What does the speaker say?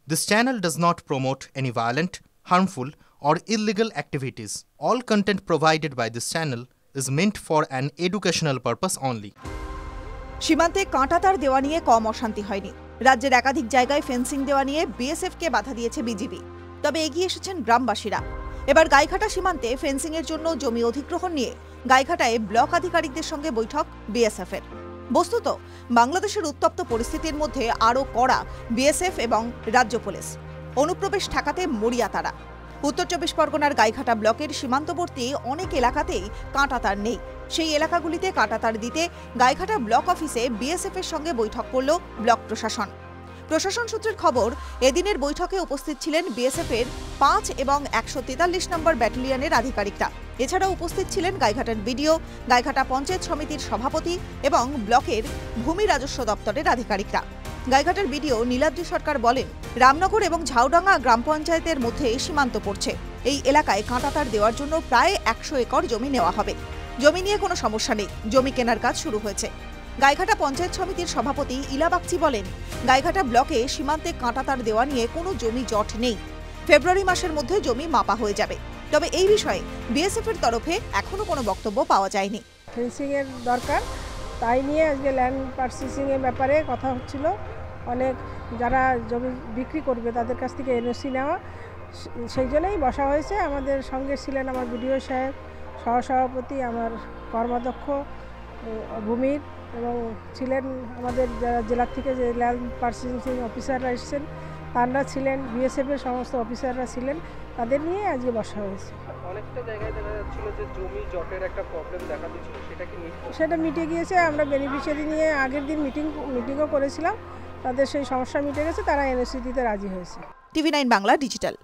This channel does not promote any violent, harmful, or illegal activities. All content provided by this channel is meant for an educational purpose only. সীমান্তে কাঁটাতার দেওয়া নিয়ে কম অশান্তি হয়নি। রাজ্যের একাধিক জায়গায় ফেন্সিং দেওয়া নিয়ে বিএসএফকে বাধা দিয়েছে বিজিবি। তবে এগিয়ে এসেছেন গ্রামবাসীরা। এবার গাইঘাটা সীমান্তে ফেন্সিংয়ের জন্য জমি অধিগ্রহণ নিয়ে গাইঘাটায় ব্লক আধিকারিকদের সঙ্গে বৈঠক বিএসএফের। বস্তুত বাংলাদেশের উত্তপ্ত পরিস্থিতির মধ্যে আরও কড়া বিএসএফ এবং রাজ্য পুলিশ। অনুপ্রবেশ ঠেকাতে মরিয়া তারা। উত্তর চব্বিশ পরগনার গাইঘাটা ব্লকের সীমান্তবর্তী অনেক এলাকাতেই কাঁটাতার নেই। সেই এলাকাগুলিতে কাঁটাতার দিতে গাইঘাটা ব্লক অফিসে বিএসএফ এর সঙ্গে বৈঠক করল ব্লক প্রশাসন। প্রশাসন সূত্রের খবর, এদিনের বৈঠকে উপস্থিত ছিলেন বিএসএফ এর 5 এবং 143 নম্বর ব্যাটালিয়নের আধিকারিকরা। এছাড়াও উপস্থিত ছিলেন গাইঘাটার বিডিও, গাইঘাটা পঞ্চায়েত সমিতির সভাপতি এবং ব্লকের ভূমি রাজস্ব দপ্তরের আধিকারিকরা। গাইঘাটার বিডিও নীলাদ্রি সরকার বলেন, রামনগর এবং ঝাউডাঙ্গা গ্রাম পঞ্চায়েতের মধ্যে সীমান্ত পড়ছে। এই এলাকায় কাঁটাতার দেওয়ার জন্য প্রায় 100 একর জমি নেওয়া হবে। জমি নিয়ে কোনো সমস্যা নেই, জমি কেনার কাজ শুরু হয়েছে। গাইঘাটা পঞ্চায়েত সমিতির সভাপতি ইলা বাগচি বলেন, গাইঘাটা ব্লকে সীমান্তে কাঁটাতার দেওয়া নিয়ে কোনো জমি জট নেই। ফেব্রুয়ারি মাসের মধ্যে জমি মাপা হয়ে যাবে। তবে এই বিষয়ে বিএসএফ এর তরফে এখনো কোনো বক্তব্য পাওয়া যায়নি। ফেন্সিং এর দরকার, তাই নিয়ে আজকে ল্যান্ড পারচেসিং এর ব্যাপারে কথা হচ্ছিল। অনেক যারা জমি বিক্রি করবে তাদের কাছ থেকে এনওসি নেওয়া, সেই জন্যই বসা হয়েছে। আমাদের সঙ্গে ছিলেন আমার বিডিও সাহেব, সহসভাপতি, আমার কর্মাধ্যক্ষ ভূমির, এবং ছিলেন আমাদের জেলার থেকে যে ল্যান্ড পারচেসিং অফিসাররা এসেছেন তারা ছিলেন, বিএসএফ এর সমস্ত অফিসাররা ছিলেন। তাদের নিয়ে আজকে বসা হয়েছে। অনেকটা জায়গায় দেখা যাচ্ছিল যে জমি জটের একটা প্রবলেম দেখা দিচ্ছিল, সেটা মিটে গিয়েছে। আমরা বেনিফিশিয়ারি নিয়ে আগের দিন মিটিংও করেছিলাম, তাদের সেই সমস্যা মিটে গেছে, তারা এনওসি দিতে রাজি হয়েছে। টিভি9 বাংলা ডিজিটাল।